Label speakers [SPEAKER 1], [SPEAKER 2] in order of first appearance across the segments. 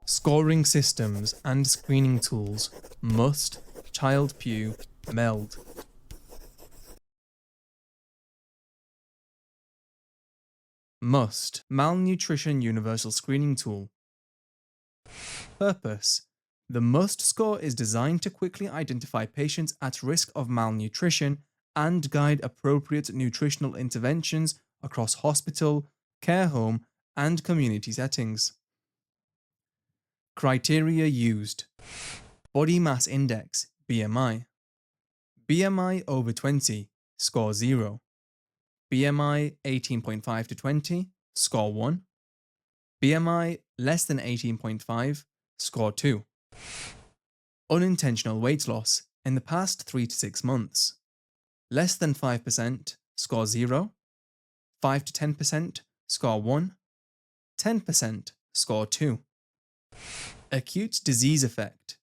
[SPEAKER 1] Scoring systems and screening tools must Child-Pugh MELD. Must Malnutrition Universal Screening Tool. Purpose: the MUST score is designed to quickly identify patients at risk of malnutrition and guide appropriate nutritional interventions across hospital, care home, and community settings. Criteria used: Body Mass Index (BMI). BMI over 20, score 0. BMI 18.5 to 20, score 1. BMI less than 18.5, score 2. Unintentional weight loss in the past 3 to 6 months. Less than 5%, score 0. 5 to 10%, score 1. 10%, score 2. Acute disease effect,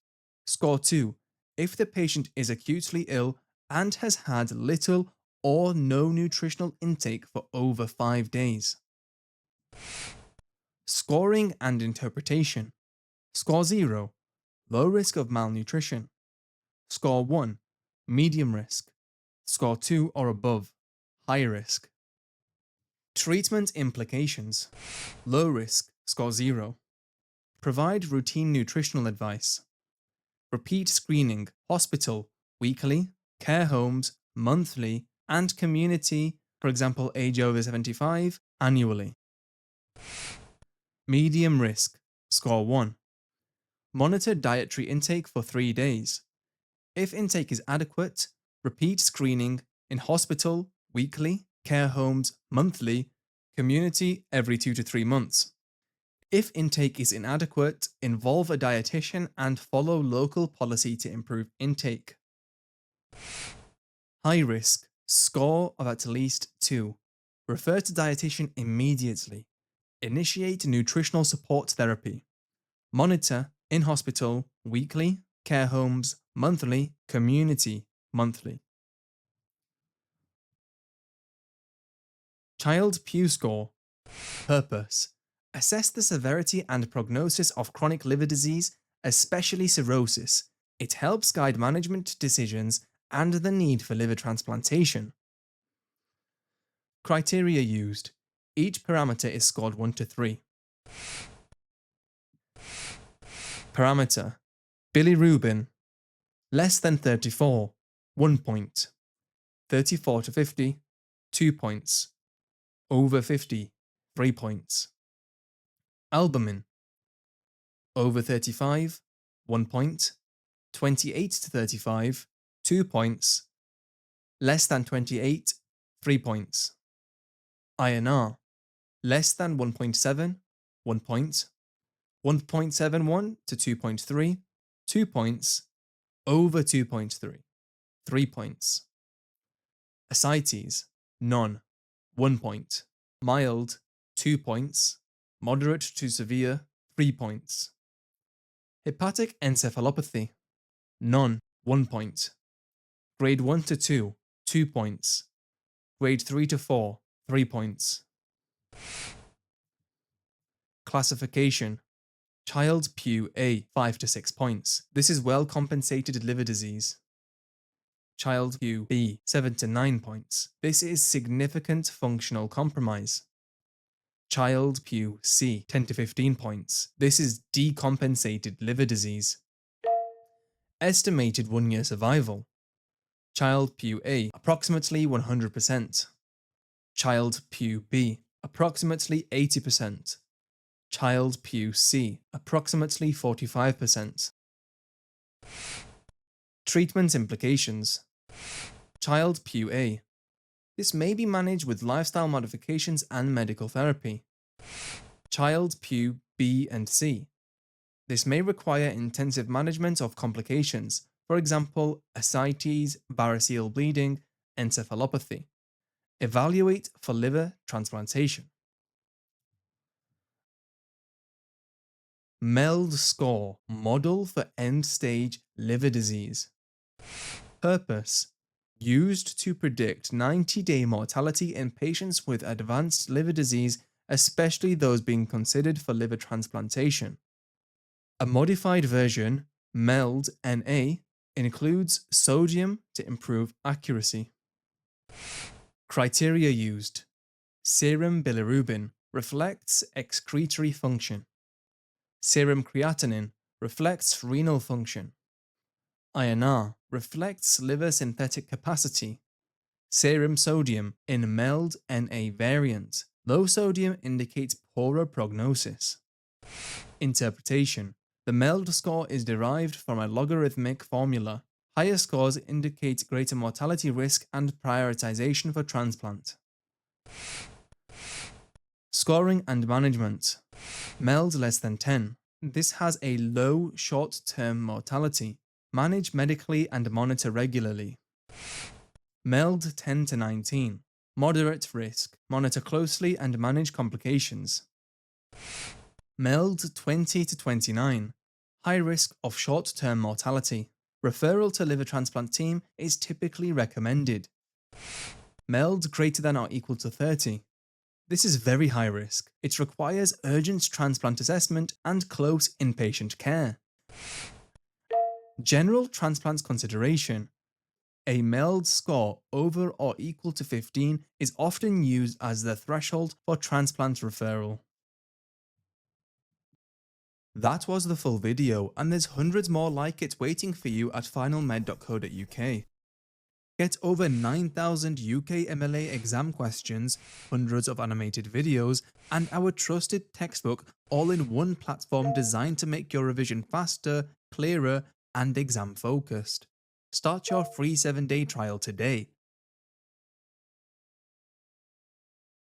[SPEAKER 1] score 2 if the patient is acutely ill and has had little or no nutritional intake for over 5 days. Scoring and interpretation. Score 0, low risk of malnutrition. Score 1, medium risk. Score 2 or above, high risk. Treatment implications. Low risk, score 0. Provide routine nutritional advice. Repeat screening, hospital, weekly, care homes, monthly, and community, for example age over 75, annually. Medium risk, score 1. Monitor dietary intake for 3 days. If intake is adequate, repeat screening in hospital, weekly, care homes, monthly, community every 2 to 3 months. If intake is inadequate, involve a dietitian and follow local policy to improve intake. High risk, score of at least 2. Refer to dietitian immediately. Initiate nutritional support therapy. Monitor in hospital, weekly, care homes, monthly, community, monthly. Child-Pugh Score. Purpose: assess the severity and prognosis of chronic liver disease, especially cirrhosis. It helps guide management decisions and the need for liver transplantation. Criteria used. Each parameter is scored 1 to 3. Parameter: bilirubin, less than 34, 1 point. 34 to 50, 2 points. Over 50, 3 points. Albumin, over 35, 1 point. 28 to 35, 2 points. Less than 28, 3 points. INR, less than 1.7, 1 point. 1.71 to 2.3, 2 points. Over 2.3, 3 points. Ascites, none, 1 point. Mild, 2 points. Moderate to severe, 3 points. Hepatic encephalopathy, none, 1 point. Grade 1 to 2, 2 points. Grade 3 to 4, 3 points. Classification: Child-Pugh A, 5 to 6 points. This is well compensated liver disease. Child-Pugh B, 7 to 9 points. This is significant functional compromise. Child-Pugh C, 10 to 15 points. This is decompensated liver disease. Estimated 1-year survival. Child-Pugh A, approximately 100%. Child-Pugh B, approximately 80%. Child-Pugh C, approximately 45%. Treatment implications. Child-Pugh A. This may be managed with lifestyle modifications and medical therapy. Child-Pugh B and C. This may require intensive management of complications, for example, ascites, variceal bleeding, encephalopathy. Evaluate for liver transplantation. MELD score, model for end-stage liver disease. Purpose: used to predict 90-day mortality in patients with advanced liver disease, especially those being considered for liver transplantation. A modified version, MELD NA, includes sodium to improve accuracy. Criteria used: serum bilirubin reflects excretory function. Serum creatinine reflects renal function. INR reflects liver synthetic capacity. Serum sodium in MELD NA variant. Low sodium indicates poorer prognosis. Interpretation: the MELD score is derived from a logarithmic formula. Higher scores indicate greater mortality risk and prioritization for transplant. Scoring and management. MELD less than 10. This has a low short-term mortality. Manage medically and monitor regularly. MELD 10 to 19. Moderate risk. Monitor closely and manage complications. MELD 20 to 29. High risk of short-term mortality. Referral to liver transplant team is typically recommended. MELD greater than or equal to 30. This is very high risk. It requires urgent transplant assessment and close inpatient care. General transplant consideration. A MELD score over or equal to 15 is often used as the threshold for transplant referral. That was the full video, and there's hundreds more like it waiting for you at finalmed.co.uk. Get over 9,000 UKMLA exam questions, hundreds of animated videos, and our trusted textbook all in one platform designed to make your revision faster, clearer, and exam focused. Start your free 7-day trial today